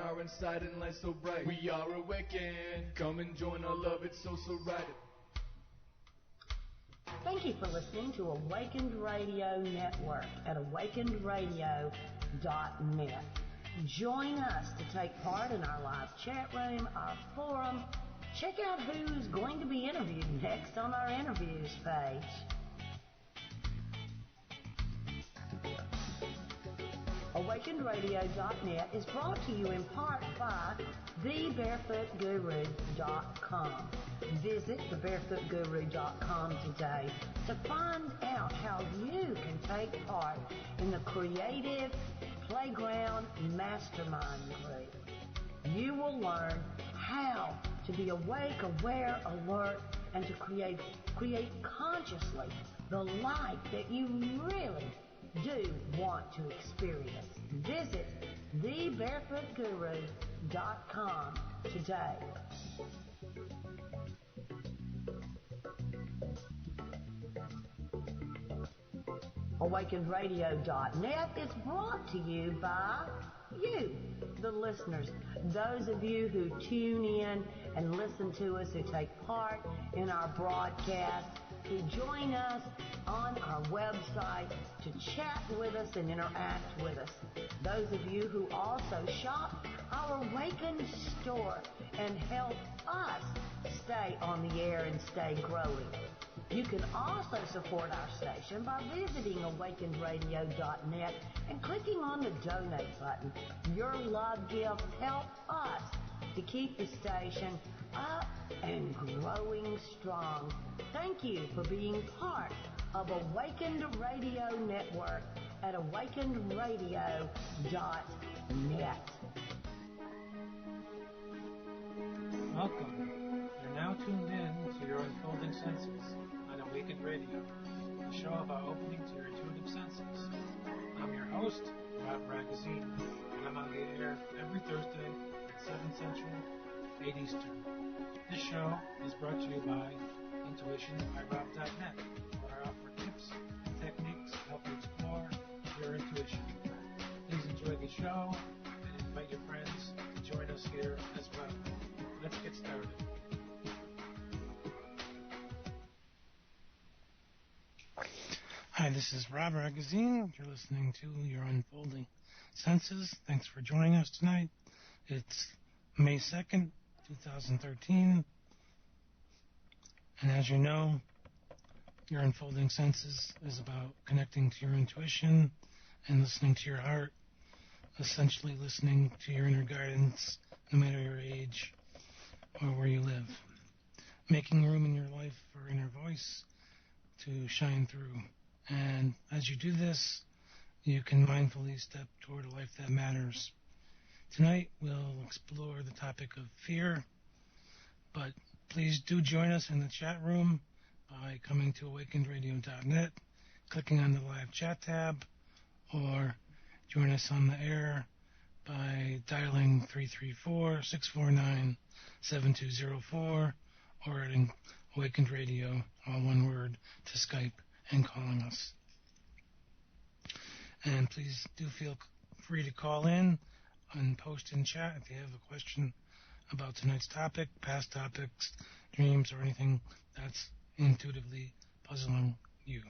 our inside and light so bright. We are awakened. Come and join our love, it's so right. Thank you for listening to Awakened Radio Network at awakenedradio.net. Join us to take part in our live chat room, our forum. Check out who's going to be interviewed next on our interviews page. AwakenedRadio.net is brought to you in part by TheBarefootGuru.com. Visit TheBarefootGuru.com today to find out how you can take part in the Creative Playground Mastermind Group. You will learn how to be awake, aware, alert, and to create consciously the life that you really do want to experience. Visit TheBarefootGuru.com today. AwakenedRadio.net is brought to you by you, the listeners, those of you who tune in and listen to us, who take part in our broadcast, who join us on our website to chat with us and interact with us. Those of you who also shop our Awakened store and help us stay on the air and stay growing. You can also support our station by visiting awakenedradio.net and clicking on the donate button. Your love gifts help us to keep the station up and growing strong. Thank you for being part of Awakened Radio Network at awakenedradio.net. Welcome. You're now tuned in to your unfolding senses on Awakened Radio, the show about opening to your intuitive senses. I'm your host, Ragozzine, and I'm on the air every Thursday at 7 Central, 8 Eastern. This show is brought to you by IntuitionByRob.net, where I offer tips and techniques to help you explore your intuition. Please enjoy the show and invite your friends to join us here as well. Let's get started. Hi, this is Rob Ragozzine. You're listening to Your Unfolding Senses. Thanks for joining us tonight. It's May 2nd, 2013. And as you know, Your Unfolding Senses is about connecting to your intuition and listening to your heart, essentially listening to your inner guidance, no matter your age or where you live. Making room in your life for inner voice to shine through. And as you do this, you can mindfully step toward a life that matters. Tonight, we'll explore the topic of fear, but please do join us in the chat room by coming to awakenedradio.net, clicking on the live chat tab, or join us on the air by dialing 334-649-7204, or adding Awakened Radio, all one word, to Skype and calling us. And please do feel free to call in and post in chat if you have a question about tonight's topic, past topics, dreams, or anything that's intuitively puzzling you.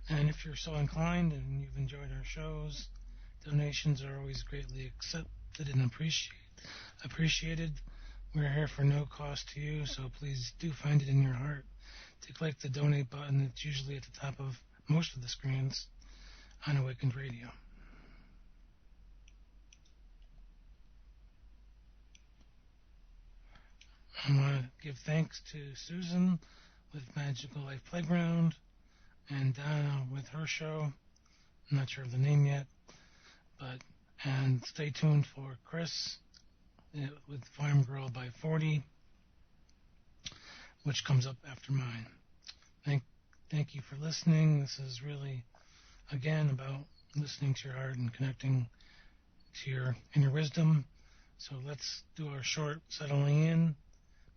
And if you're so inclined and you've enjoyed our shows, donations are always greatly accepted and appreciated. We're here for no cost to you, so please do find it in your heart to click the donate button that's usually at the top of most of the screens on Awakened Radio. I want to give thanks to Susan with Magical Life Playground and Donna with her show. I'm not sure of the name yet, and stay tuned for Chris with Farm Girl by 40, which comes up after mine. Thank you for listening. This is really, again, about listening to your heart and connecting to your inner wisdom. So let's do our short settling in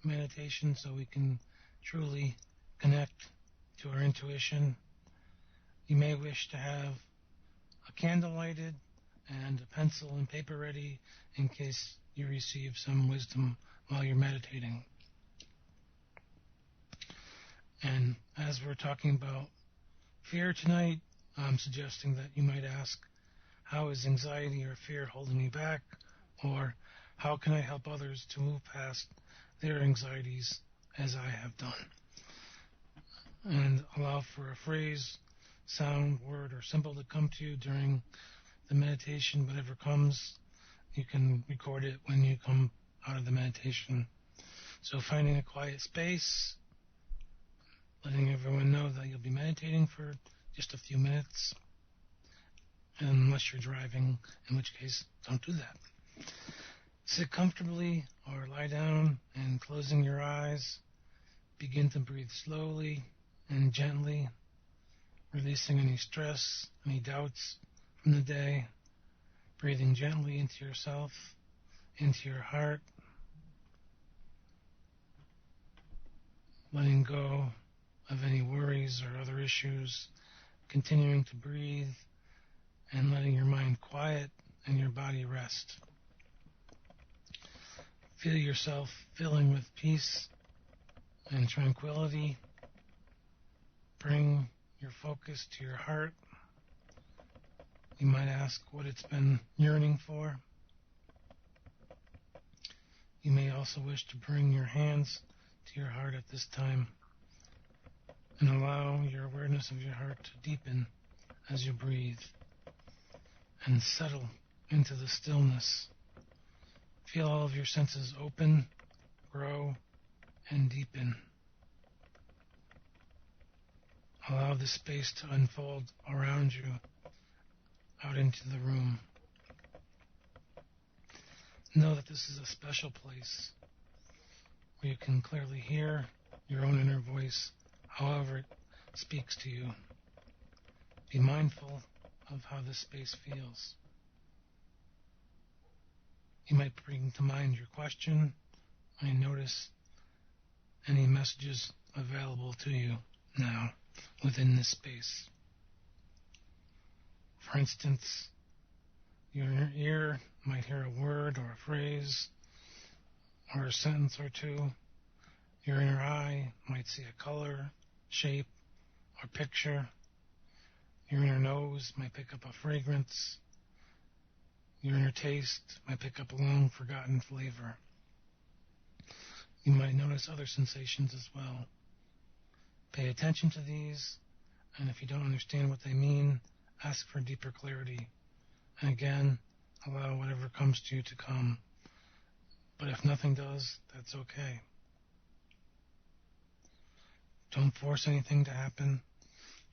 meditation so we can truly connect to our intuition. You may wish to have a candle lighted, and a pencil and paper ready in case you receive some wisdom while you're meditating. And as we're talking about fear tonight, I'm suggesting that you might ask, how is anxiety or fear holding me back? Or how can I help others to move past their anxieties as I have done? And allow for a phrase, sound, word, or symbol to come to you during the meditation. Whatever comes, you can record it when you come out of the meditation. So finding a quiet space, letting everyone know that you'll be meditating for just a few minutes, unless you're driving, in which case don't do that. Sit comfortably or lie down and closing your eyes, begin to breathe slowly and gently, releasing any stress, any doubts from the day, breathing gently into yourself, into your heart, letting go of any worries or other issues, continuing to breathe and letting your mind quiet and your body rest. Feel yourself filling with peace and tranquility. Bring your focus to your heart. You might ask what it's been yearning for. You may also wish to bring your hands to your heart at this time and allow your awareness of your heart to deepen as you breathe and settle into the stillness. Feel all of your senses open, grow, and deepen. Allow the space to unfold around you, out into the room. Know that this is a special place where you can clearly hear your own inner voice, however it speaks to you. Be mindful of how this space feels. You might bring to mind your question and notice any messages available to you now within this space. For instance, your ear might hear a word or a phrase or a sentence or two. Your inner eye might see a color, shape, or picture. Your inner nose might pick up a fragrance. Your inner taste might pick up a long-forgotten flavor. You might notice other sensations as well. Pay attention to these, and if you don't understand what they mean, ask for deeper clarity. And again, allow whatever comes to you to come. But if nothing does, that's okay. Don't force anything to happen.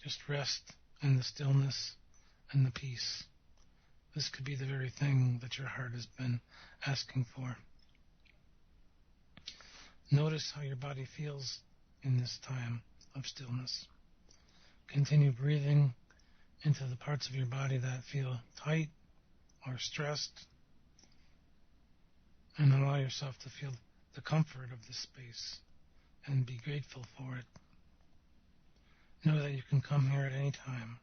Just rest in the stillness and the peace. This could be the very thing that your heart has been asking for. Notice how your body feels in this time of stillness. Continue breathing into the parts of your body that feel tight or stressed, and allow yourself to feel the comfort of this space and be grateful for it. Know that you can come here at any time.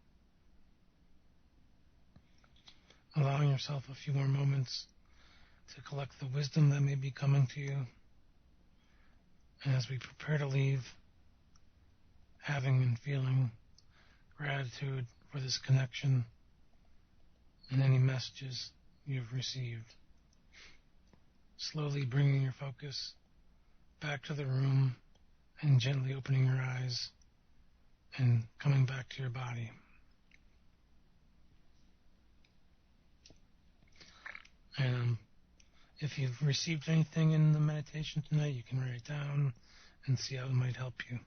Allowing yourself a few more moments to collect the wisdom that may be coming to you. And as we prepare to leave, having and feeling gratitude for this connection and any messages you've received. Slowly bringing your focus back to the room and gently opening your eyes and coming back to your body. And if you've received anything in the meditation tonight, you can write it down and see how it might help you.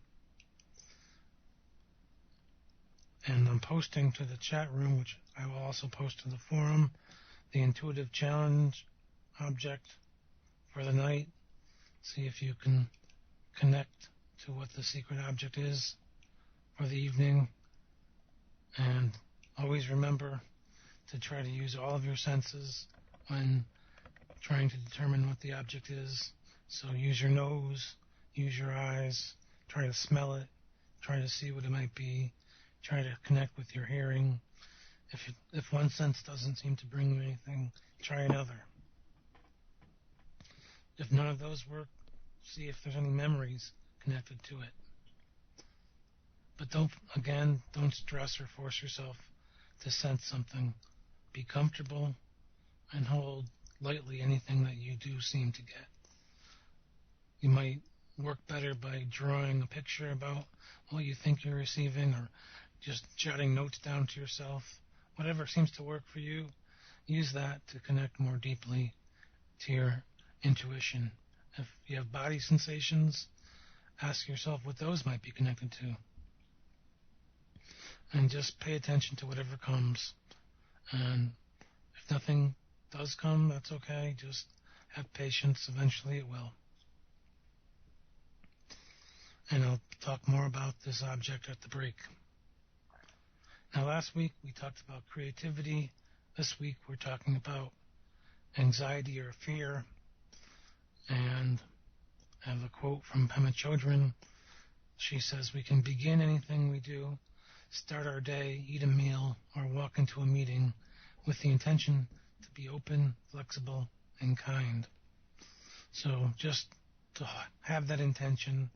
And I'm posting to the chat room, which I will also post to the forum, the intuitive challenge object for the night. See if you can connect to what the secret object is for the evening. And always remember to try to use all of your senses when trying to determine what the object is. So use your nose, use your eyes, try to smell it, try to see what it might be, try to connect with your hearing, If one sense doesn't seem to bring you anything, try another. If none of those work, see if there's any memories connected to it. But don't stress or force yourself to sense something. Be comfortable and hold lightly anything that you do seem to get. You might work better by drawing a picture about what you think you're receiving, or just jotting notes down to yourself. Whatever seems to work for you, use that to connect more deeply to your intuition. If you have body sensations, ask yourself what those might be connected to. And just pay attention to whatever comes. And if nothing does come, that's okay. Just have patience. Eventually it will. And I'll talk more about this object at the break. Now, last week we talked about creativity. This week we're talking about anxiety or fear. And I have a quote from Pema Chodron. She says, "We can begin anything we do, start our day, eat a meal, or walk into a meeting with the intention to be open, flexible, and kind." So just to have that intention,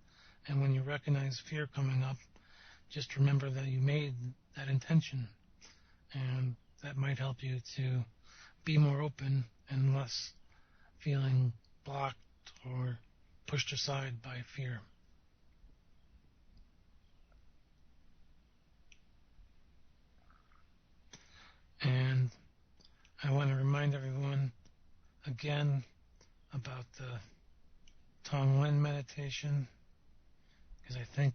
and when you recognize fear coming up, just remember that you made that intention, and that might help you to be more open and less feeling blocked or pushed aside by fear. And I want to remind everyone again about the Tonglen meditation, because I think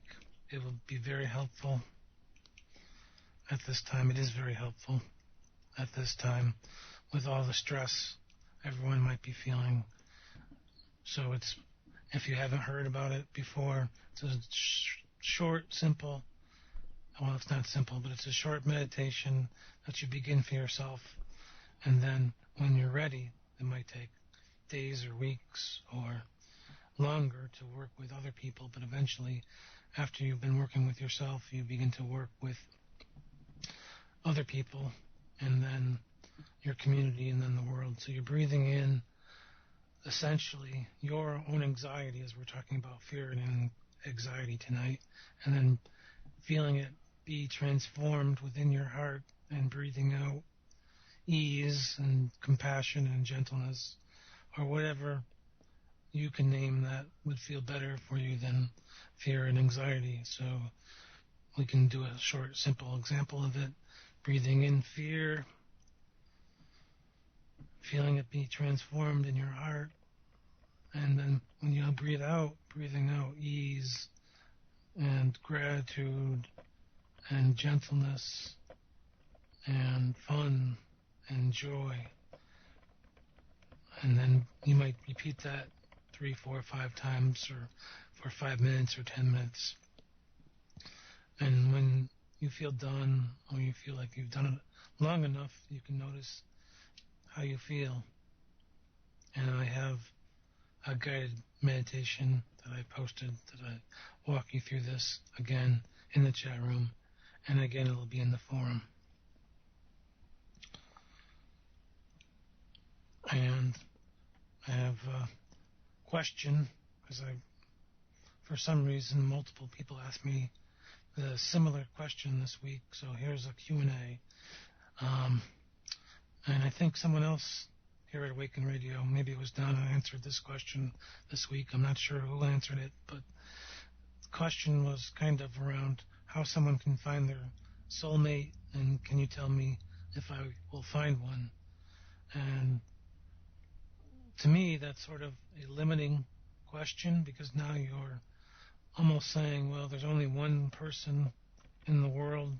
it will be very helpful at this time. It is very helpful at this time with all the stress everyone might be feeling. So if you haven't heard about it before, it's a short, simple, well, it's not simple, but it's a short meditation that you begin for yourself. And then when you're ready, it might take days or weeks or longer to work with other people, but eventually, after you've been working with yourself, you begin to work with other people, and then your community, and then the world. So you're breathing in, essentially, your own anxiety, as we're talking about fear and anxiety tonight, and then feeling it be transformed within your heart, and breathing out ease and compassion and gentleness, or whatever you can name that would feel better for you than fear and anxiety. So we can do a short, simple example of it. Breathing in fear, feeling it be transformed in your heart, and then when you breathe out, breathing out ease and gratitude and gentleness and fun and joy. And then you might repeat that 3, 4, 5 times, or for 5 minutes or 10 minutes. And when you feel done, or you feel like you've done it long enough, you can notice how you feel. And I have a guided meditation that I posted that I walk you through this again in the chat room, and again it'll be in the forum. And I have a question, because for some reason multiple people asked me the similar question this week, so here's a Q&A. And I think someone else here at Awaken Radio, maybe it was Donna, answered this question this week. I'm not sure who answered it, but the question was kind of around how someone can find their soulmate, and can you tell me if I will find one? And to me, that's sort of a limiting question, because now you're almost saying, well, there's only one person in the world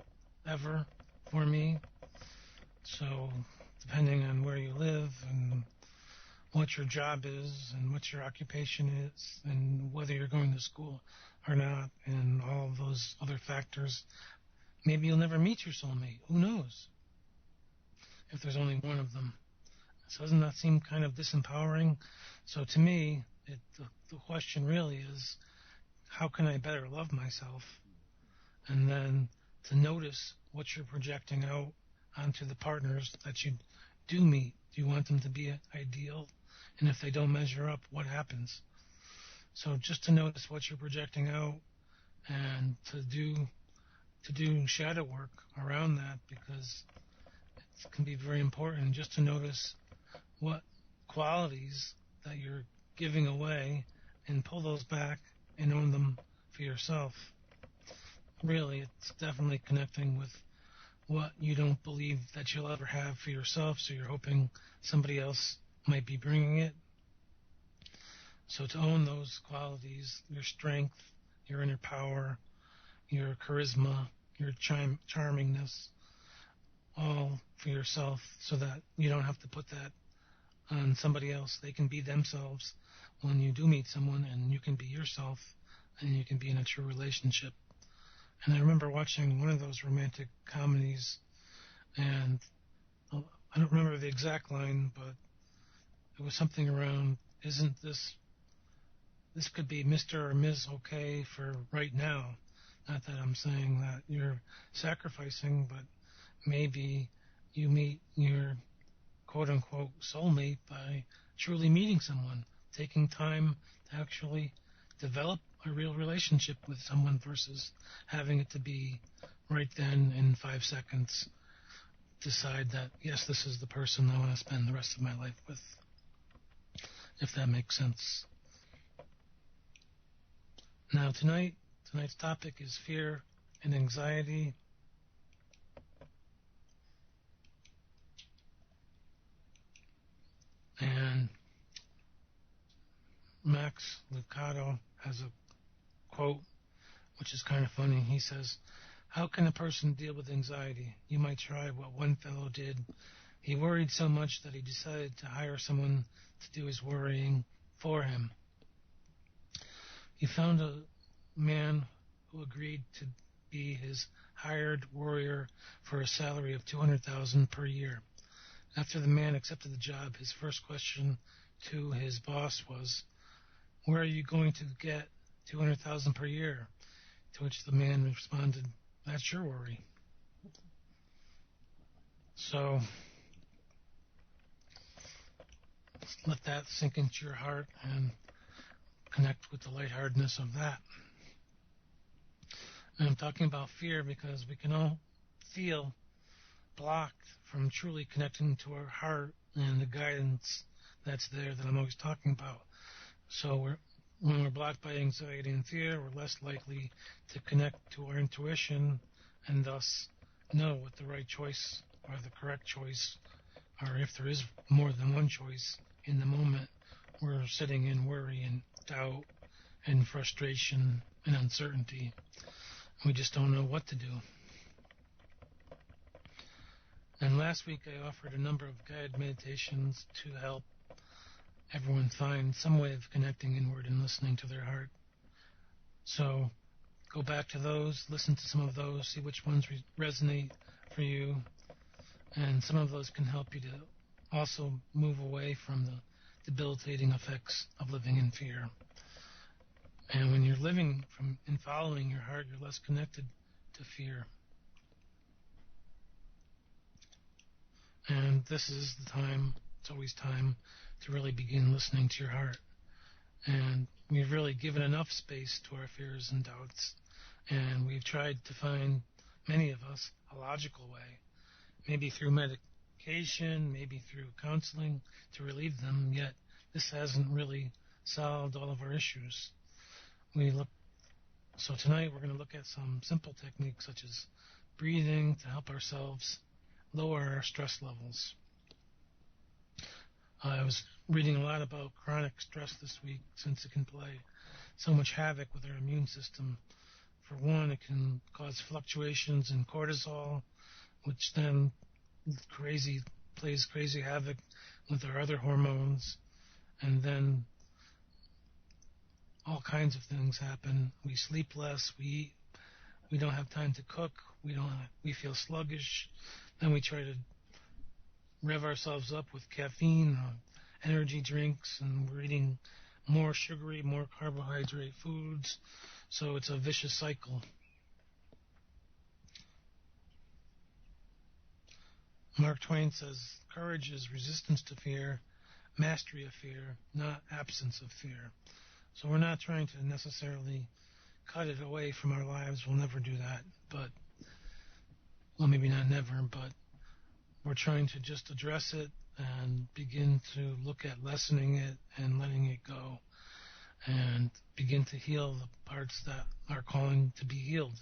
ever for me. So depending on where you live and what your job is and what your occupation is and whether you're going to school or not and all of those other factors, maybe you'll never meet your soulmate. Who knows? If there's only one of them. So doesn't that seem kind of disempowering? So to me, the question really is, how can I better love myself? And then to notice what you're projecting out onto the partners that you do meet. Do you want them to be ideal? And if they don't measure up, what happens? So just to notice what you're projecting out and to do shadow work around that, because it can be very important just to notice what qualities that you're giving away and pull those back and own them for yourself. Really, it's definitely connecting with what you don't believe that you'll ever have for yourself, so you're hoping somebody else might be bringing it. So to own those qualities, your strength, your inner power, your charisma, your charmingness, all for yourself, so that you don't have to put that on somebody else. They can be themselves when you do meet someone, and you can be yourself, and you can be in a true relationship. And I remember watching one of those romantic comedies, and I don't remember the exact line, but it was something around, isn't this could be Mr. or Ms. Okay for right now. Not that I'm saying that you're sacrificing, but maybe you meet your quote-unquote soulmate by truly meeting someone, taking time to actually develop a real relationship with someone versus having it to be right then in 5 seconds. Decide that, yes, this is the person I want to spend the rest of my life with, if that makes sense. Now tonight's topic is fear and anxiety. And Max Lucado has a quote which is kind of funny. He says, "How can a person deal with anxiety? You might try what one fellow did. He worried so much that he decided to hire someone to do his worrying for him. He found a man who agreed to be his hired warrior for a salary of $200,000 per year. After the man accepted the job, his first question to his boss was, 'Where are you going to get $200,000 per year?' To which the man responded, 'That's your worry.'" So let that sink into your heart and connect with the lightheartedness of that. And I'm talking about fear because we can all feel blocked from truly connecting to our heart and the guidance that's there that I'm always talking about. So when we're blocked by anxiety and fear, we're less likely to connect to our intuition and thus know what the right choice or the correct choice, or if there is more than one choice in the moment. We're sitting in worry and doubt and frustration and uncertainty. We just don't know what to do. And last week I offered a number of guided meditations to help everyone find some way of connecting inward and listening to their heart. So go back to those, listen to some of those, see which ones resonate for you. And some of those can help you to also move away from the debilitating effects of living in fear. And when you're living and following your heart, you're less connected to fear. And this is the time, it's always time to really begin listening to your heart. And we've really given enough space to our fears and doubts. And we've tried to find, many of us, a logical way, maybe through medication, maybe through counseling to relieve them, yet this hasn't really solved all of our issues. So tonight we're going to look at some simple techniques such as breathing to help ourselves lower our stress levels. I was reading a lot about chronic stress this week since it can play so much havoc with our immune system. For one, it can cause fluctuations in cortisol, which then plays crazy havoc with our other hormones, and then all kinds of things happen. We sleep less, we don't have time to cook, we feel sluggish, then we try to rev ourselves up with caffeine or energy drinks, and we're eating more sugary, more carbohydrate foods, so it's a vicious cycle. Mark Twain says, courage is resistance to fear, mastery of fear, not absence of fear. So we're not trying to necessarily cut it away from our lives. We'll never do that. But, well, maybe not never, but we're trying to just address it and begin to look at lessening it and letting it go and begin to heal the parts that are calling to be healed.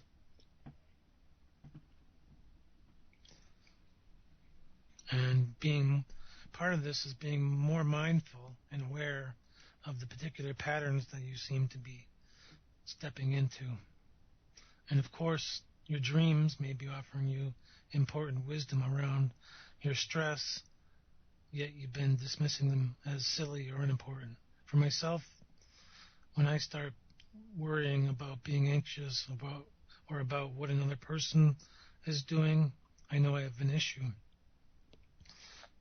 And being part of this is being more mindful and aware of the particular patterns that you seem to be stepping into. And of course, your dreams may be offering you important wisdom around your stress, yet you've been dismissing them as silly or unimportant. For myself, when I start worrying about being anxious about what another person is doing, I know I have an issue.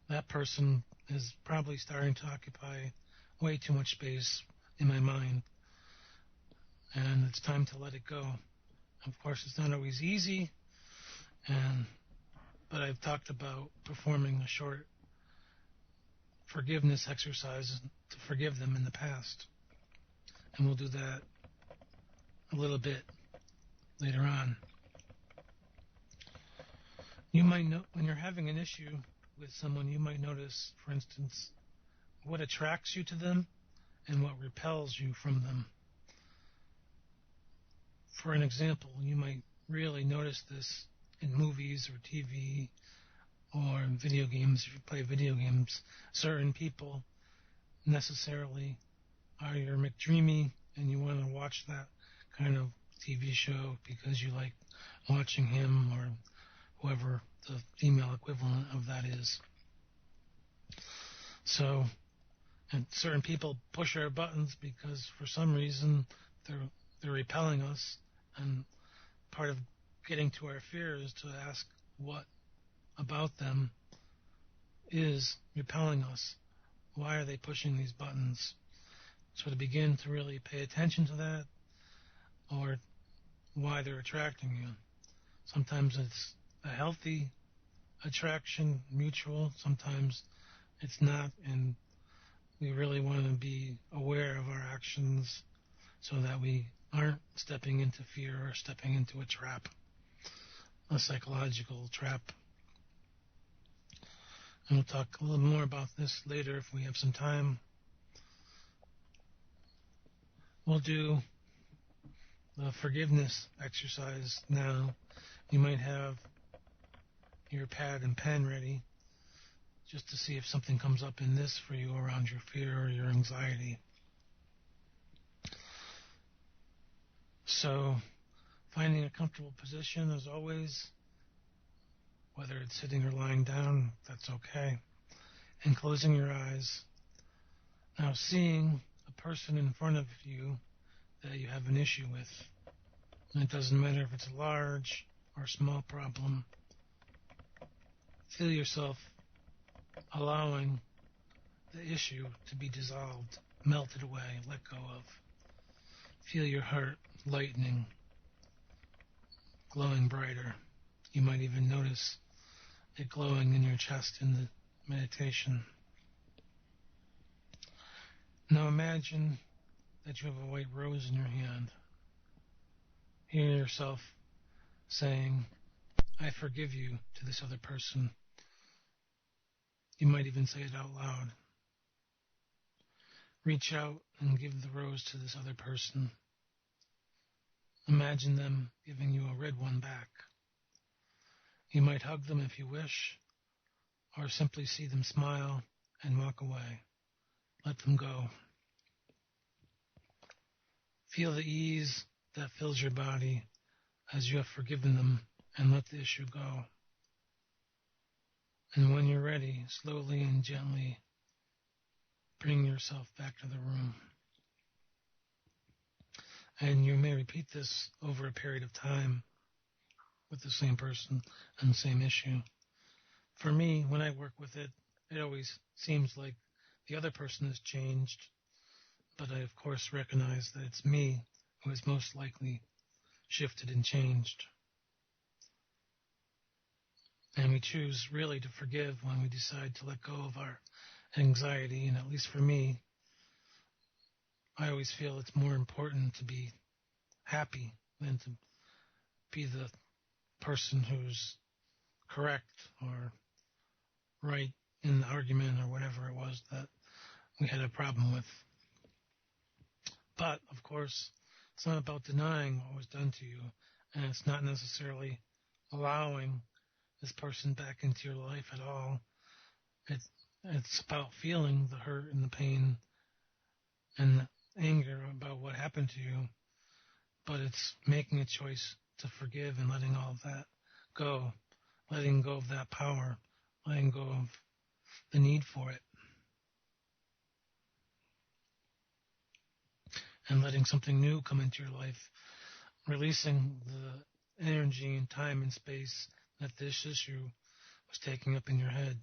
That person is probably starting to occupy way too much space in my mind, and it's time to let it go. Of course, it's not always easy, but I've talked about performing a short forgiveness exercise to forgive them in the past, and we'll do that a little bit later on. You might know when you're having an issue with someone, you might notice, for instance, what attracts you to them and what repels you from them. For an example, you might really notice this in movies or TV or in video games. If you play video games, certain people necessarily are your McDreamy, and you want to watch that kind of TV show because you like watching him or whoever the female equivalent of that is. So, and certain people push our buttons because for some reason they're repelling us, and part of getting to our fear is to ask what about them is repelling us. Why are they pushing these buttons? So to begin to really pay attention to that, or why they're attracting you. Sometimes it's a healthy attraction, mutual. Sometimes it's not, and we really want to be aware of our actions so that we aren't stepping into fear or stepping into a trap, a psychological trap. And we'll talk a little more about this later if we have some time. We'll do the forgiveness exercise now. You might have your pad and pen ready just to see if something comes up in this for you around your fear or your anxiety. So, finding a comfortable position as always, whether it's sitting or lying down, that's okay. And closing your eyes. Now seeing a person in front of you that you have an issue with. And it doesn't matter if it's a large or small problem. Feel yourself allowing the issue to be dissolved, melted away, let go of. Feel your heart lightening, glowing brighter. You might even notice it glowing in your chest in the meditation. Now imagine that you have a white rose in your hand. Hear yourself saying, I forgive you to this other person. You might even say it out loud. Reach out and give the rose to this other person. Imagine them giving you a red one back. You might hug them if you wish, or simply see them smile and walk away. Let them go. Feel the ease that fills your body as you have forgiven them and let the issue go. And when you're ready, slowly and gently bring yourself back to the room. And you may repeat this over a period of time with the same person and the same issue. For me, when I work with it, it always seems like the other person has changed, but I, of course, recognize that it's me who has most likely shifted and changed. And we choose really to forgive when we decide to let go of our anxiety. And at least for me, I always feel it's more important to be happy than to be the person who's correct or right in the argument or whatever it was that we had a problem with. But, of course, it's not about denying what was done to you, and it's not necessarily allowing this person back into your life at all. It's about feeling the hurt and the pain and the anger about what happened to you, but it's making a choice to forgive and letting all of that go, letting go of that power, letting go of the need for it, and letting something new come into your life, releasing the energy and time and space that this issue was taking up in your head.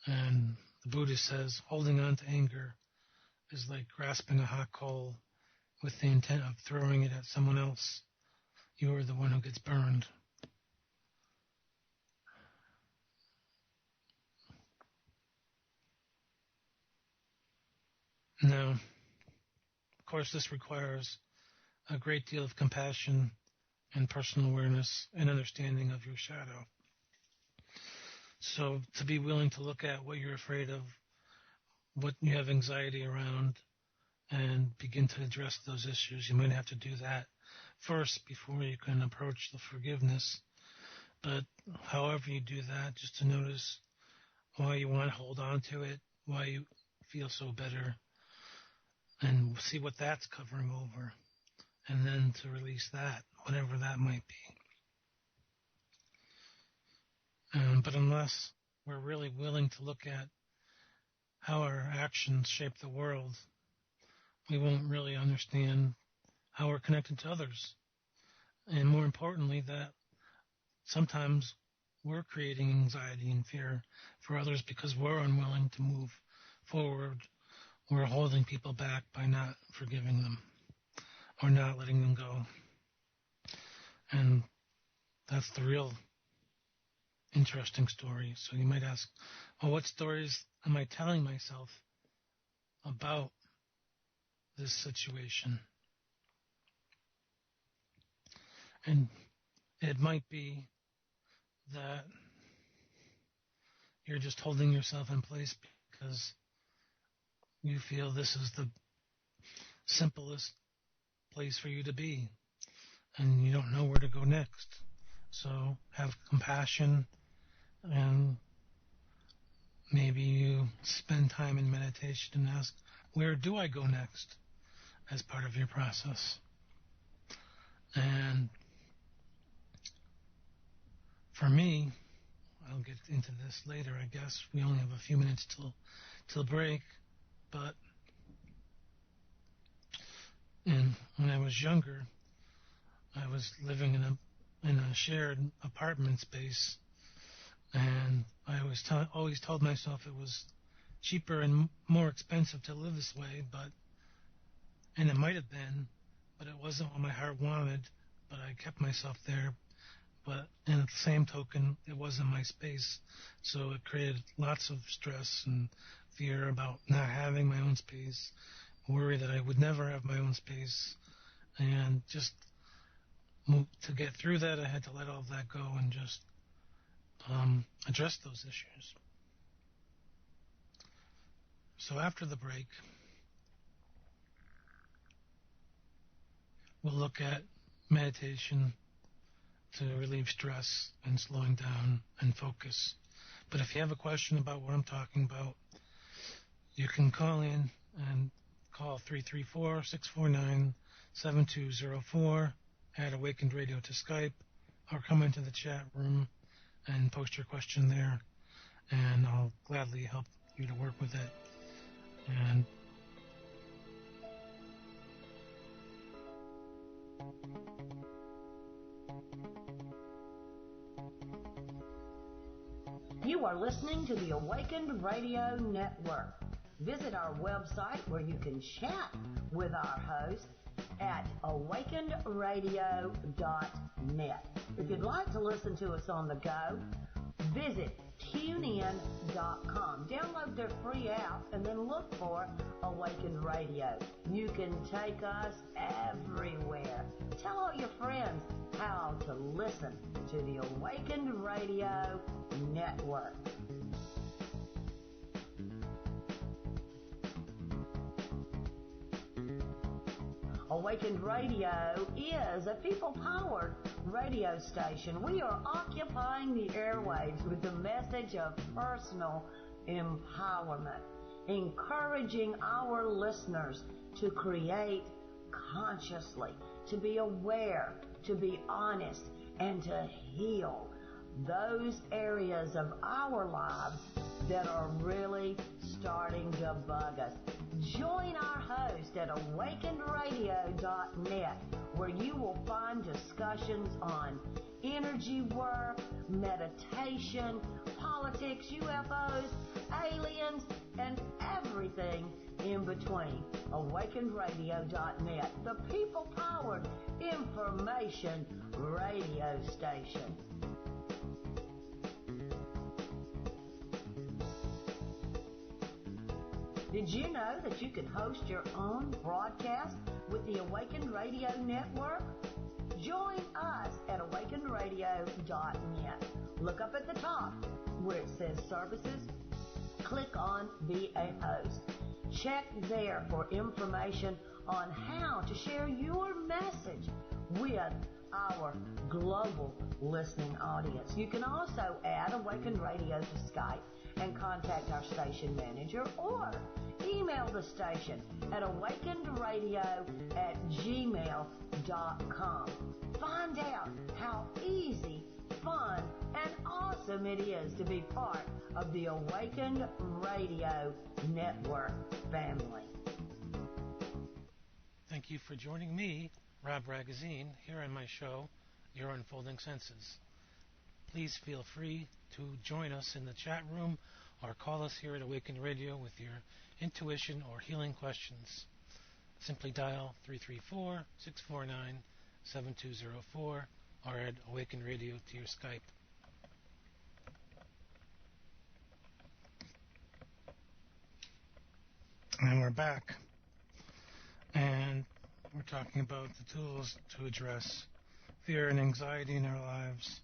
And the Buddha says holding on to anger is like grasping a hot coal with the intent of throwing it at someone else. You are the one who gets burned. Now, of course, this requires a great deal of compassion and personal awareness and understanding of your shadow. So to be willing to look at what you're afraid of, what you have anxiety around, and begin to address those issues, you might have to do that first before you can approach the forgiveness. But however you do that, just to notice why you want to hold on to it, why you feel so better, and see what that's covering over, and then to release that, whatever that might be. But unless we're really willing to look at how our actions shape the world, we won't really understand how we're connected to others. And more importantly, that sometimes we're creating anxiety and fear for others because we're unwilling to move forward. We're holding people back by not forgiving them or not letting them go. And that's the real interesting story. So you might ask, well, what stories am I telling myself about this situation? And it might be that you're just holding yourself in place because you feel this is the simplest place for you to be, and you don't know where to go next. So have compassion, and maybe you spend time in meditation and ask, where do I go next, as part of your process. And for me, I'll get into this later, I guess. We only have a few minutes till break, but when I was younger, I was living in a shared apartment space, and I always told myself it was cheaper and more expensive to live this way, and it might have been, but it wasn't what my heart wanted, but I kept myself there. But in the same token, it wasn't my space, so it created lots of stress and fear about not having my own space, worry that I would never have my own space, and just to get through that, I had to let all of that go and just address those issues. So after the break, we'll look at meditation to relieve stress and slowing down and focus. But if you have a question about what I'm talking about, you can call in and call 334-649-7204, add Awakened Radio to Skype, or come into the chat room and post your question there, and I'll gladly help you to work with it. And you are listening to the Awakened Radio Network. Visit our website where you can chat with our host at awakenedradio.net. If you'd like to listen to us on the go, visit tunein.com. Download their free app and then look for Awakened Radio. You can take us everywhere. Tell all your friends how to listen to the Awakened Radio Network. Awakened Radio is a people-powered radio station. We are occupying the airwaves with the message of personal empowerment, encouraging our listeners to create consciously, to be aware, to be honest, and to heal those areas of our lives that are really starting to bug us. Join our host at awakenedradio.net, where you will find discussions on energy work, meditation, politics, UFOs, aliens, and everything in between. Awakenedradio.net, the people-powered information radio station. Did you know that you can host your own broadcast with the Awakened Radio Network? Join us at awakenedradio.net. Look up at the top where it says Services. Click on Be a Host. Check there for information on how to share your message with our global listening audience. You can also add Awakened Radio to Skype and contact our station manager, or email the station at awakenedradio@gmail.com. Find out how easy, fun, and awesome it is to be part of the Awakened Radio Network family. Thank you for joining me, Rob Ragozzine, here on my show, Your Unfolding Senses. Please feel free to join us in the chat room or call us here at Awakened Radio with your intuition or healing questions. Simply dial 334-649-7204 or add Awakened Radio to your Skype. And we're back. And we're talking about the tools to address fear and anxiety in our lives.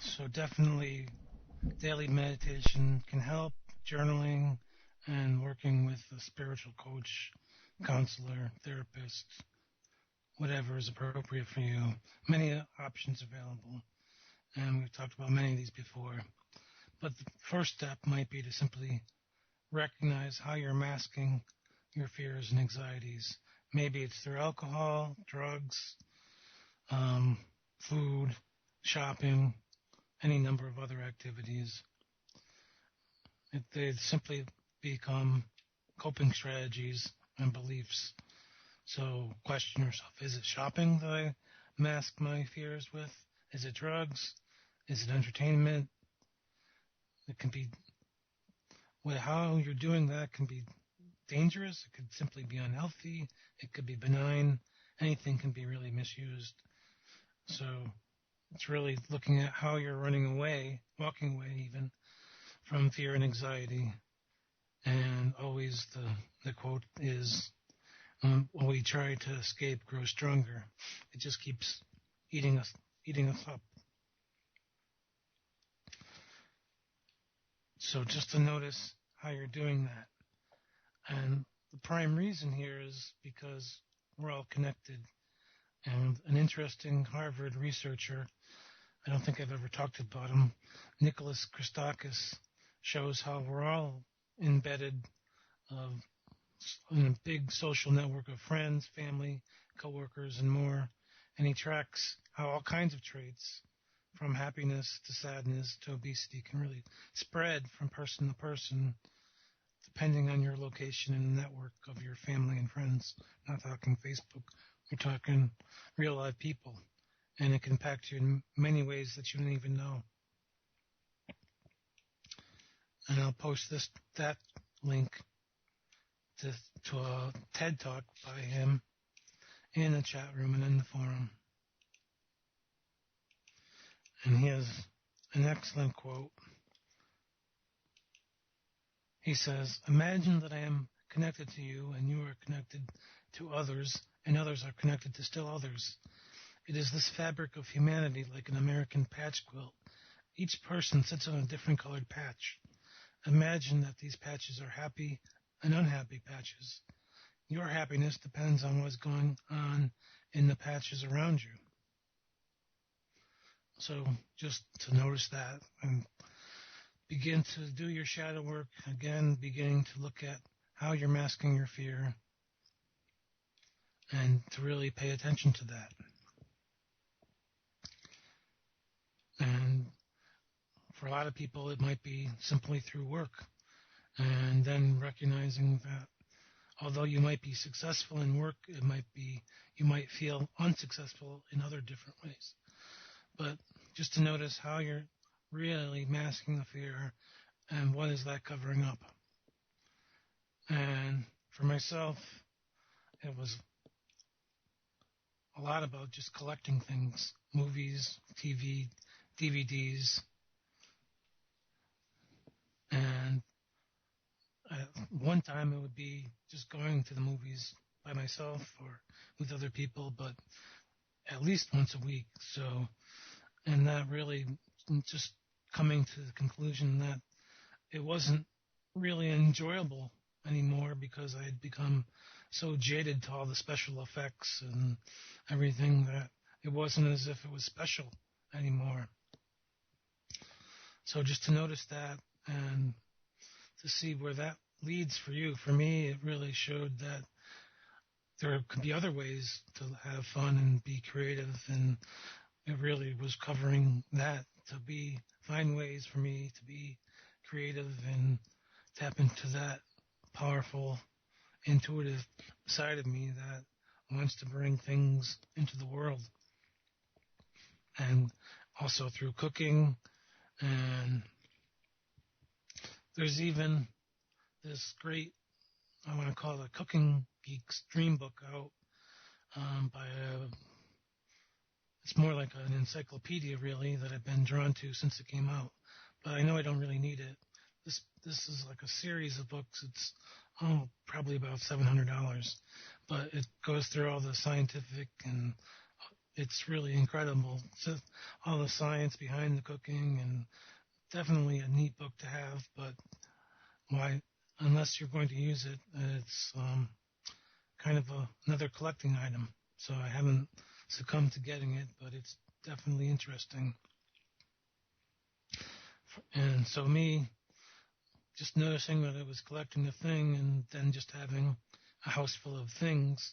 So definitely daily meditation can help, journaling, and working with a spiritual coach, counselor, therapist, whatever is appropriate for you. Many options available, and we've talked about many of these before. But the first step might be to simply recognize how you're masking your fears and anxieties. Maybe it's through alcohol, drugs, food, shopping, any number of other activities. They simply become coping strategies and beliefs. So question yourself, is it shopping that I mask my fears with? Is it drugs? Is it entertainment? It can be, how you're doing that can be dangerous. It could simply be unhealthy. It could be benign. Anything can be really misused. So it's really looking at how you're running away, walking away even, from fear and anxiety. And always the quote is, when we try to escape, grow stronger. It just keeps eating us up. So just to notice how you're doing that. And the prime reason here is because we're all connected. And an interesting Harvard researcher, I don't think I've ever talked about him, Nicholas Christakis, shows how we're all embedded in a big social network of friends, family, coworkers, and more. And he tracks how all kinds of traits, from happiness to sadness to obesity, can really spread from person to person, depending on your location in the network of your family and friends. Not talking Facebook, we're talking real live people. And it can impact you in many ways that you don't even know. And I'll post that link to a TED Talk by him in the chat room and in the forum. And he has an excellent quote. He says, "Imagine that I am connected to you and you are connected to others and others are connected to still others. It is this fabric of humanity like an American patch quilt. Each person sits on a different colored patch. Imagine that these patches are happy and unhappy patches. Your happiness depends on what's going on in the patches around you." So just to notice that and begin to do your shadow work, again, beginning to look at how you're masking your fear and to really pay attention to that. And for a lot of people, it might be simply through work. And then recognizing that although you might be successful in work, it might be you might feel unsuccessful in other different ways. But just to notice how you're really masking the fear and what is that covering up. And for myself, it was a lot about just collecting things, movies, TV, DVDs, and at one time it would be just going to the movies by myself or with other people, but at least once a week. So, and that really just coming to the conclusion that it wasn't really enjoyable anymore because I had become so jaded to all the special effects and everything that it wasn't as if it was special anymore. So just to notice that and to see where that leads for you. For me, it really showed that there could be other ways to have fun and be creative, and it really was covering that to find ways for me to be creative and tap into that powerful, intuitive side of me that wants to bring things into the world. And also through cooking, and there's even this great, I want to call it a Cooking Geek's Dream Book out it's more like an encyclopedia really that I've been drawn to since it came out. But I know I don't really need it. This is like a series of books. It's probably about $700, but it goes through all the scientific and it's really incredible. So all the science behind the cooking, and definitely a neat book to have. But why, unless you're going to use it, it's kind of another collecting item. So I haven't succumbed to getting it, but it's definitely interesting. And so me, just noticing that I was collecting a thing and then just having a house full of things,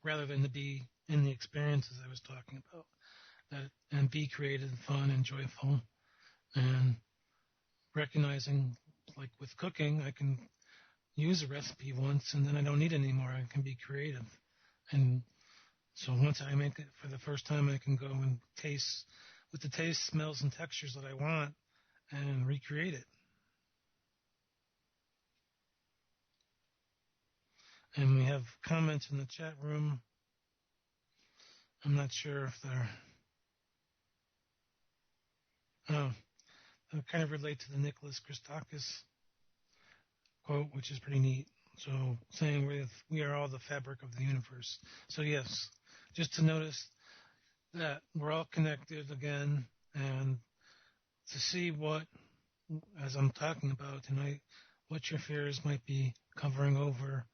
rather than to be in the experiences I was talking about, that and be creative, fun, and joyful, and recognizing, like with cooking, I can use a recipe once and then I don't need it anymore. I can be creative. And so once I make it for the first time, I can go and taste with the taste, smells, and textures that I want and recreate it. And we have comments in the chat room. I'm not sure if they kind of relate to the Nicholas Christakis quote, which is pretty neat. So saying we are all the fabric of the universe. So yes, just to notice that we're all connected again, and to see what, as I'm talking about tonight, what your fears might be covering over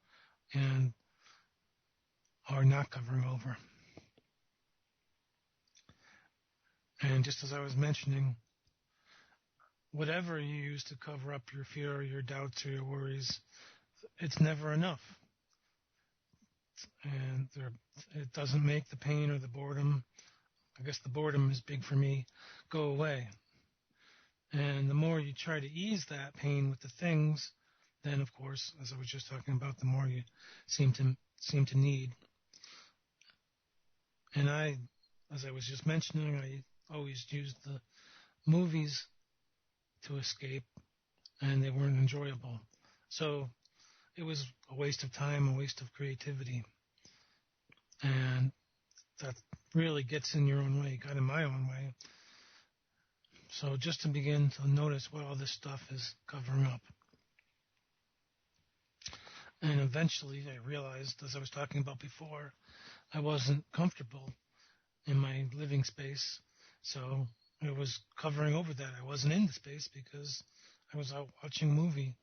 and are not covering over. And just as I was mentioning, whatever you use to cover up your fear or your doubts or your worries, it's never enough. And it doesn't make the pain or the boredom, I guess the boredom is big for me, go away. And the more you try to ease that pain with the things, then of course, as I was just talking about, the more you seem to need. And as I was just mentioning, I always used the movies to escape, and they weren't enjoyable. So it was a waste of time, a waste of creativity. And that really gets in your own way, got in my own way. So just to begin to notice what all this stuff is covering up. And eventually I realized, as I was talking about before, I wasn't comfortable in my living space. So it was covering over that. I wasn't in the space because I was out watching a movie,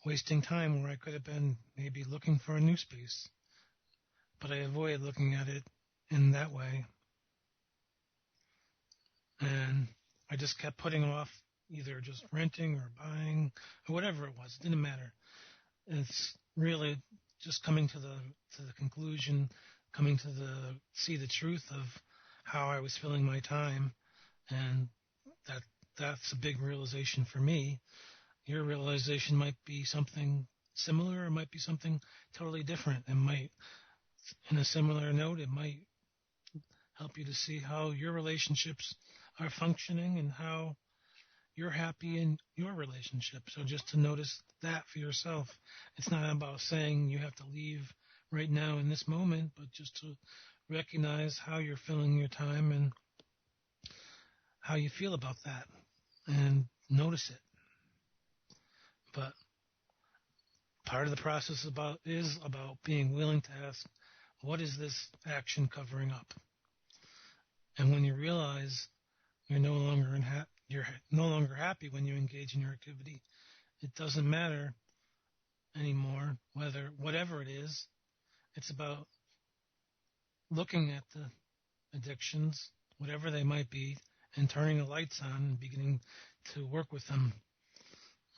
wasting time where I could have been maybe looking for a new space. But I avoided looking at it in that way. And I just kept putting off either just renting or buying or whatever it was. It didn't matter. It's really just coming to the conclusion, coming to see the truth of how I was filling my time, and that's a big realization for me. Your realization might be something similar, or it might be something totally different. It might, in a similar note, it might help you to see how your relationships are functioning and how you're happy in your relationship. So just to notice that for yourself. It's not about saying you have to leave right now in this moment, but just to recognize how you're filling your time and how you feel about that and notice it. But part of the process is about being willing to ask, what is this action covering up? And when you realize you're no longer happy when you engage in your activity, it doesn't matter anymore whatever it is. It's about looking at the addictions, whatever they might be, and turning the lights on and beginning to work with them.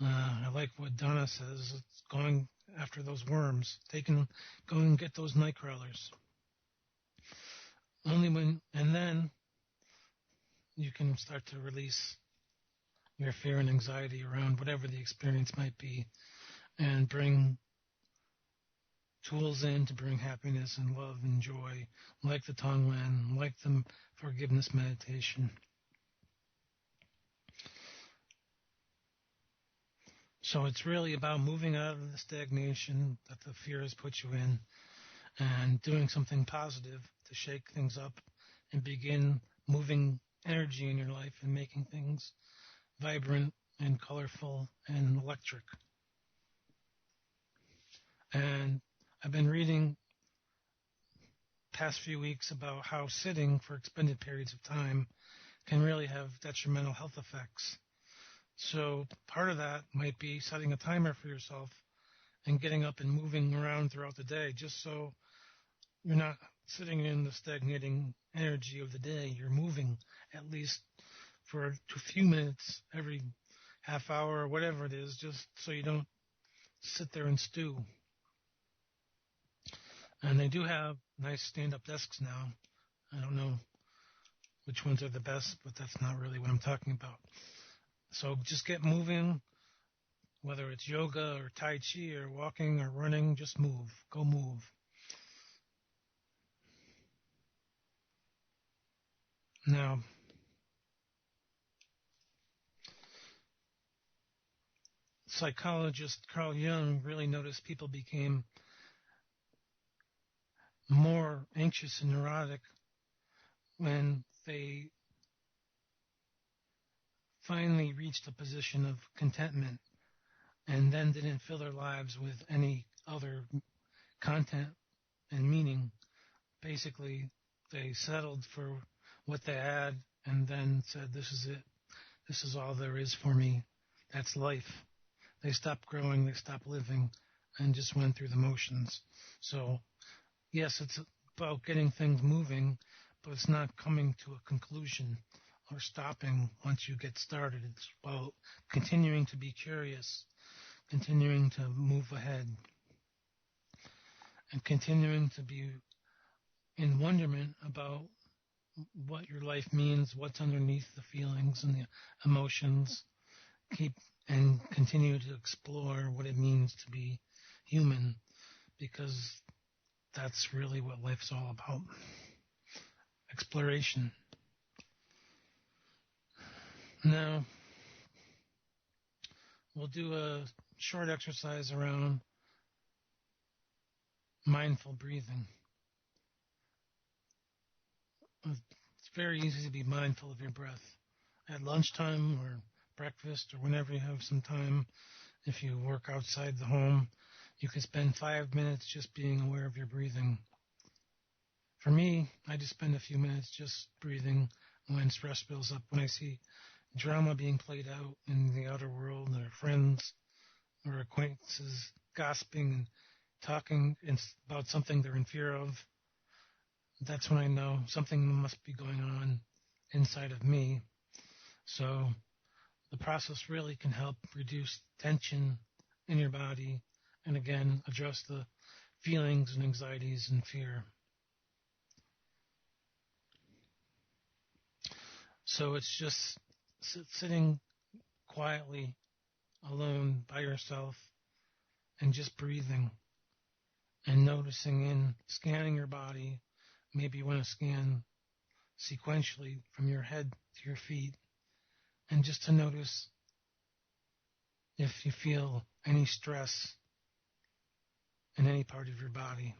I like what Donna says. It's going after those worms. Go and get those night crawlers. And then you can start to release your fear and anxiety around whatever the experience might be, and bring tools in to bring happiness and love and joy, like the Tonglen, like the forgiveness meditation. So it's really about moving out of the stagnation that the fear has put you in and doing something positive to shake things up and begin moving energy in your life and making things vibrant and colorful and electric. And I've been reading past few weeks about how sitting for extended periods of time can really have detrimental health effects. So part of that might be setting a timer for yourself and getting up and moving around throughout the day, just so you're not sitting in the stagnating energy of the day. You're moving at least for a few minutes every half hour or whatever it is, just so you don't sit there and stew. And they do have nice stand-up desks now. I don't know which ones are the best, but that's not really what I'm talking about. So just get moving, whether it's yoga or Tai Chi or walking or running, just move. Go move. Now, psychologist Carl Jung really noticed people became more anxious and neurotic when they finally reached a position of contentment and then didn't fill their lives with any other content and meaning. Basically, they settled for what they had and then said, this is it. This is all there is for me. That's life. They stopped growing, they stopped living, and just went through the motions. So, yes, it's about getting things moving, but it's not coming to a conclusion or stopping once you get started. It's about continuing to be curious, continuing to move ahead, and continuing to be in wonderment about what your life means, what's underneath the feelings and the emotions. Continue to explore what it means to be human, because that's really what life's all about. Exploration. Now, we'll do a short exercise around mindful breathing. it's very easy to be mindful of your breath. At lunchtime or breakfast or whenever you have some time, if you work outside the home, you can spend 5 minutes just being aware of your breathing. For me, I just spend a few minutes just breathing when stress builds up, when I see drama being played out in the outer world, or friends or acquaintances gossiping and talking about something they're in fear of. That's when I know something must be going on inside of me. So the process really can help reduce tension in your body and, again, address the feelings and anxieties and fear. So it's just sitting quietly alone by yourself and just breathing and noticing in scanning your body. Maybe you want to scan sequentially from your head to your feet, and just to notice if you feel any stress in any part of your body.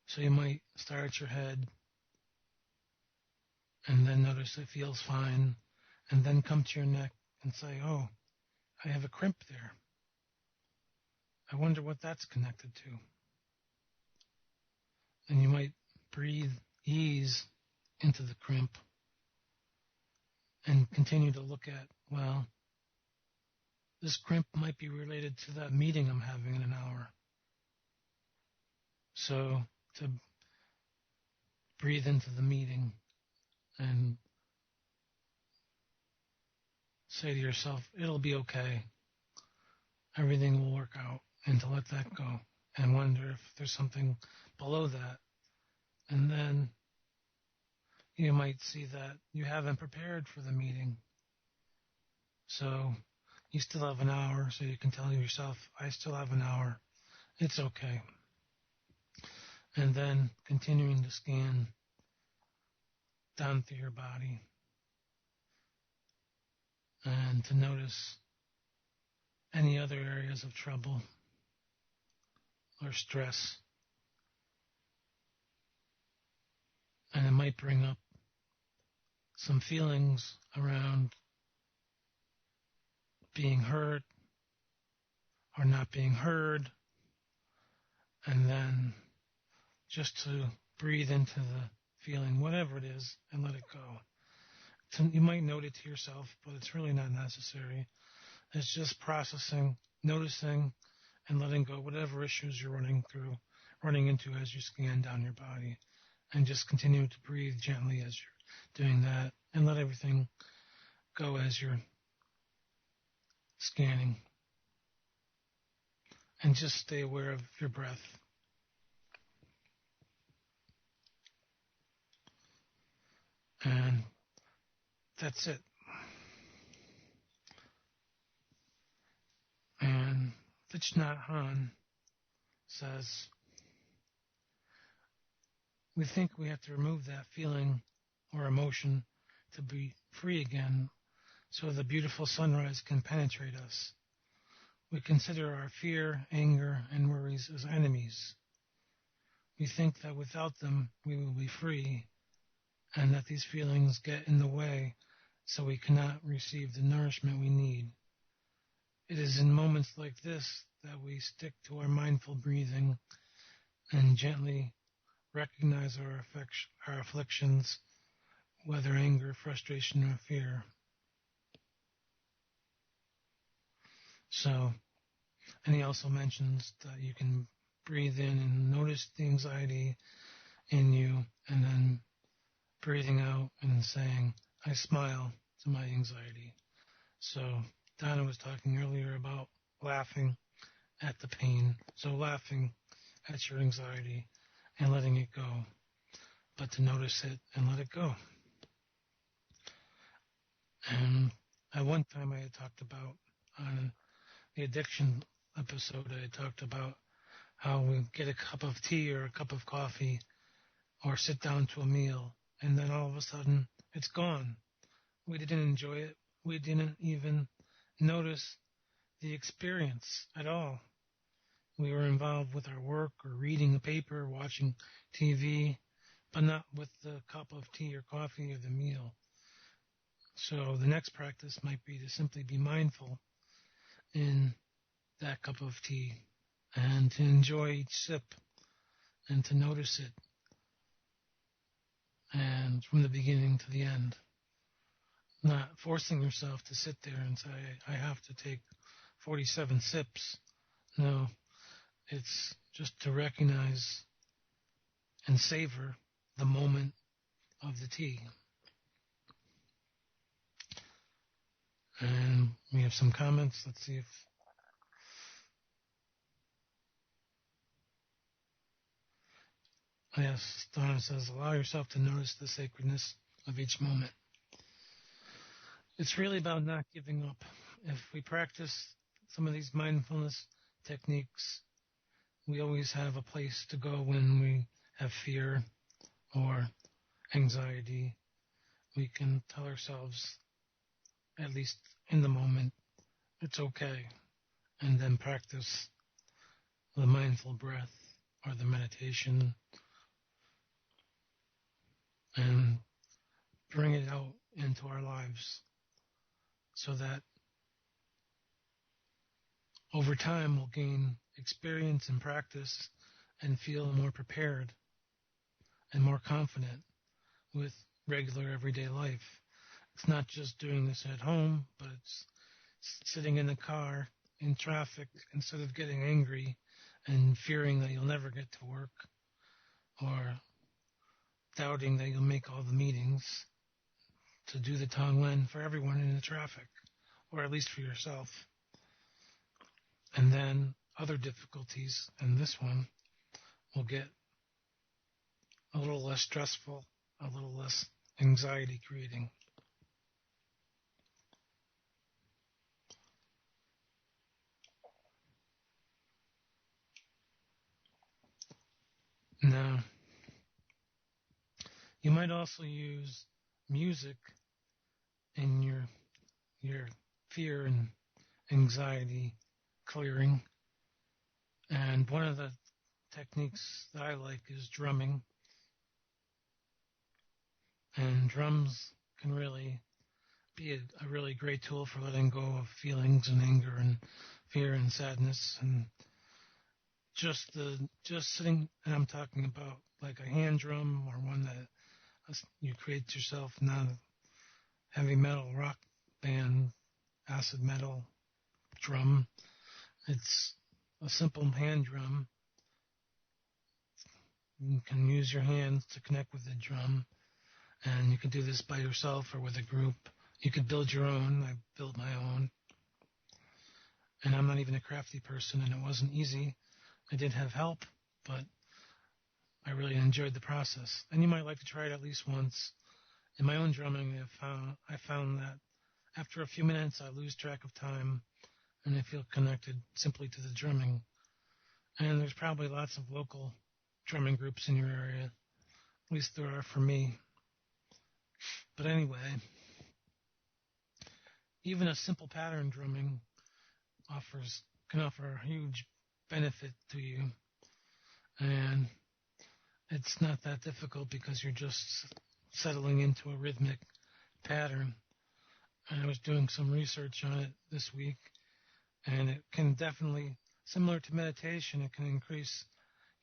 So you might start at your head and then notice it feels fine, and then come to your neck and say, oh, I have a crimp there. I wonder what that's connected to. And you might breathe ease into the crimp and continue to look at, well, this crimp might be related to that meeting I'm having in an hour. So to breathe into the meeting and say to yourself, it'll be okay. Everything will work out, and to let that go and wonder if there's something below that. And then you might see that you haven't prepared for the meeting. So you still have an hour, so you can tell yourself, I still have an hour. It's okay. And then continuing to scan down through your body and to notice any other areas of trouble or stress. And it might bring up some feelings around being hurt or not being heard, and then just to breathe into the feeling, whatever it is, and let it go. So you might note it to yourself, but it's really not necessary. It's just processing, noticing, and letting go whatever issues you're running into as you scan down your body, and just continue to breathe gently as you're doing that, and let everything go as you're scanning. And just stay aware of your breath. And that's it. And Thich Nhat Hanh says, we think we have to remove that feeling or emotion to be free again, so the beautiful sunrise can penetrate us. We consider our fear, anger, and worries as enemies. We think that without them we will be free, and that these feelings get in the way, so we cannot receive the nourishment we need. It is in moments like this that we stick to our mindful breathing and gently recognize our afflictions, whether anger, frustration, or fear. So, and he also mentions that you can breathe in and notice the anxiety in you, and then breathing out and saying, I smile to my anxiety. So Donna was talking earlier about laughing at the pain. So laughing at your anxiety and letting it go, but to notice it and let it go. And at one time I had talked about, on the addiction episode, I had talked about how we get a cup of tea or a cup of coffee or sit down to a meal, and then all of a sudden it's gone. We didn't enjoy it. We didn't even notice the experience at all. We were involved with our work or reading a paper, watching TV, but not with the cup of tea or coffee or the meal. So the next practice might be to simply be mindful in that cup of tea and to enjoy each sip and to notice it and from the beginning to the end. Not forcing yourself to sit there and say, I have to take 47 sips. No, it's just to recognize and savor the moment of the tea. And we have some comments. Let's see if... Yes, Donna says, allow yourself to notice the sacredness of each moment. It's really about not giving up. If we practice some of these mindfulness techniques, we always have a place to go when we have fear or anxiety. We can tell ourselves, at least in the moment, it's okay, and then practice the mindful breath or the meditation and bring it out into our lives so that over time we'll gain experience and practice and feel more prepared and more confident with regular everyday life. It's not just doing this at home, but it's sitting in the car in traffic instead of getting angry and fearing that you'll never get to work or doubting that you'll make all the meetings, to do the Tonglen for everyone in the traffic, or at least for yourself. And then other difficulties, and this one will get a little less stressful, a little less anxiety creating. Now, you might also use music in your fear and anxiety clearing. And one of the techniques that I like is drumming. And drums can really be a really great tool for letting go of feelings and anger and fear and sadness. And just sitting, and I'm talking about like a hand drum or one that you create yourself, not a heavy metal rock band, acid metal drum. It's a simple hand drum. You can use your hands to connect with the drum, and you can do this by yourself or with a group. You could build your own. I built my own. And I'm not even a crafty person, and it wasn't easy. I did have help, but I really enjoyed the process. And you might like to try it at least once. In my own drumming, I found that after a few minutes, I lose track of time, and I feel connected simply to the drumming. And there's probably lots of local drumming groups in your area. At least there are for me. But anyway, even a simple pattern drumming can offer a huge benefit to you. And it's not that difficult because you're just settling into a rhythmic pattern. And I was doing some research on it this week, and it can definitely, similar to meditation, it can increase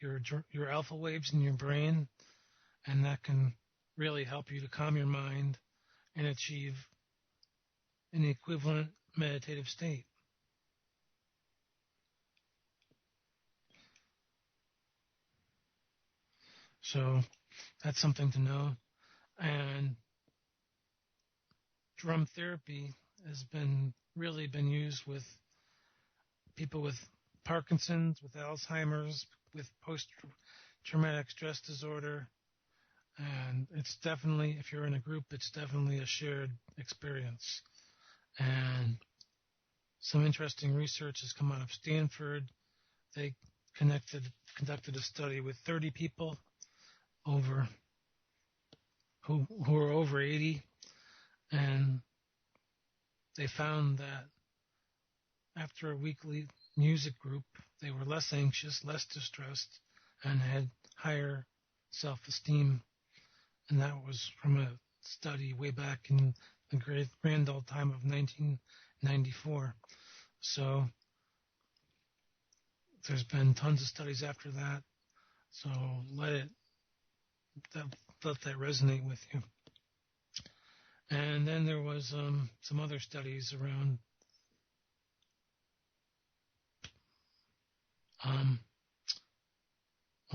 your alpha waves in your brain, and that can really help you to calm your mind and achieve an equivalent meditative state. So that's something to know. And drum therapy has really been used with people with Parkinson's, with Alzheimer's, with post-traumatic stress disorder. And it's definitely, if you're in a group, it's definitely a shared experience. And some interesting research has come out of Stanford. They conducted a study with 30 people who were over 80, and they found that after a weekly music group, they were less anxious, less distressed, and had higher self-esteem and that was from a study way back in the grand old time of 1994. So there's been tons of studies after that. So let that resonate with you. And then there was some other studies around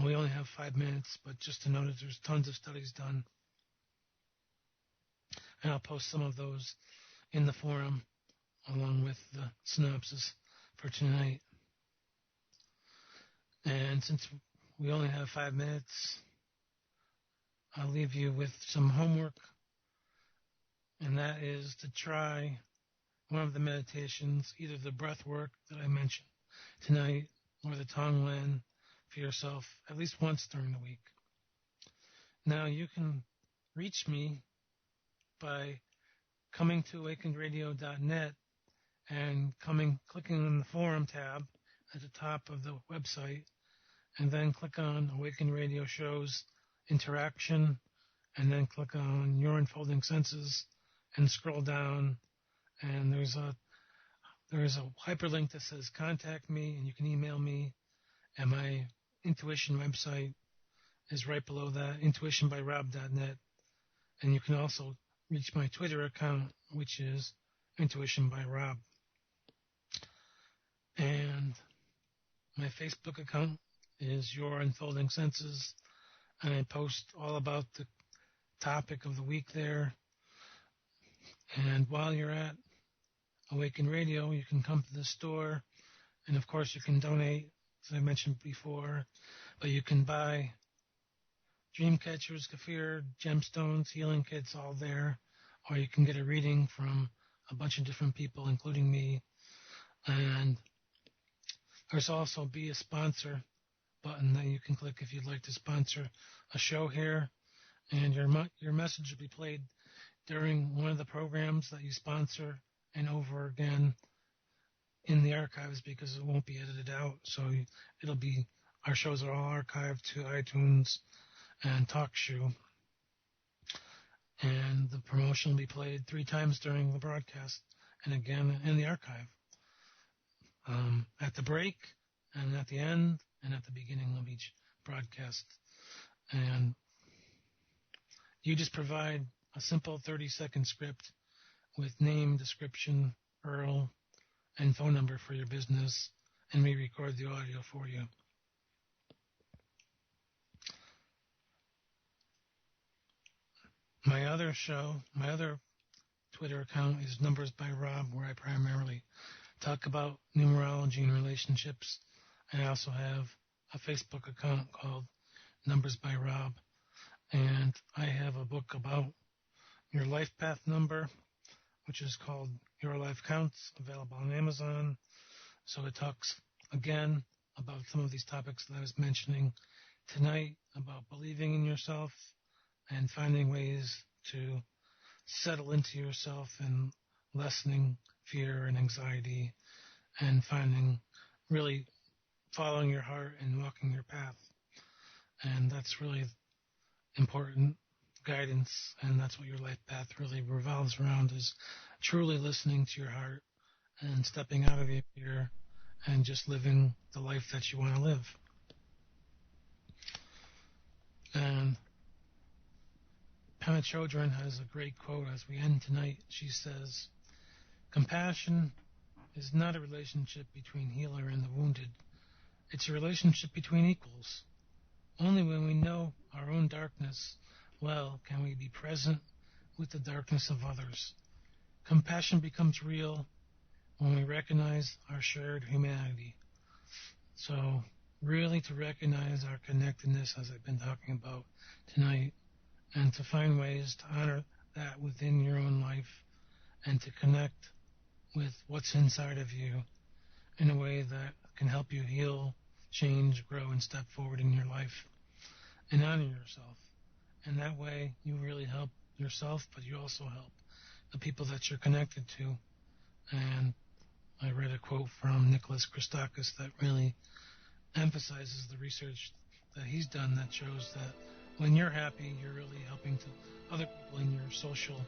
we only have 5 minutes, but just to note, there's tons of studies done. And I'll post some of those in the forum along with the synopsis for tonight. And since we only have 5 minutes, I'll leave you with some homework, and that is to try one of the meditations, either the breath work that I mentioned tonight or the Tonglen for yourself at least once during the week. Now, you can reach me by coming to awakenedradio.net and clicking on the forum tab at the top of the website, and then click on Awaken Radio Shows Interaction, and then click on Your Unfolding Senses and scroll down, and there's a hyperlink that says Contact Me, and you can email me, and my intuition website is right below that, intuitionbyrob.net, and you can also reach my Twitter account, which is Intuition by Rob. And my Facebook account is Your Unfolding Senses, and I post all about the topic of the week there. And while you're at Awaken Radio, you can come to the store, and of course you can donate, as I mentioned before, but you can buy dream catchers, kefir, gemstones, healing kits, all there, or you can get a reading from a bunch of different people, including me. And there's also Be a Sponsor button that you can click if you'd like to sponsor a show here, and your message will be played during one of the programs that you sponsor and over again in the archives, because it won't be edited out. So our shows are all archived to iTunes and TalkShoe, and the promotion will be played 3 times during the broadcast and again in the archive, at the break and at the end and at the beginning of each broadcast. And you just provide a simple 30-second script with name, description, URL, and phone number for your business, and we record the audio for you. My other Twitter account is Numbers by Rob, where I primarily talk about numerology and relationships. I also have a Facebook account called Numbers by Rob, and I have a book about your life path number, which is called Your Life Counts, available on Amazon. So it talks again about some of these topics that I was mentioning tonight, about believing in yourself and finding ways to settle into yourself and lessening fear and anxiety, and really following your heart and walking your path. And that's really important guidance, and that's what your life path really revolves around, is truly listening to your heart and stepping out of your fear and just living the life that you want to live. And Pema Chodron has a great quote as we end tonight. She says, "Compassion is not a relationship between healer and the wounded. It's a relationship between equals. Only when we know our own darkness well can we be present with the darkness of others. Compassion becomes real when we recognize our shared humanity." So really to recognize our connectedness, as I've been talking about tonight, and to find ways to honor that within your own life and to connect with what's inside of you in a way that can help you heal, change, grow, and step forward in your life, and honor yourself. And that way you really help yourself, but you also help the people that you're connected to. And I read a quote from Nicholas Christakis that really emphasizes the research that he's done that shows that when you're happy, you're really helping to other people in your social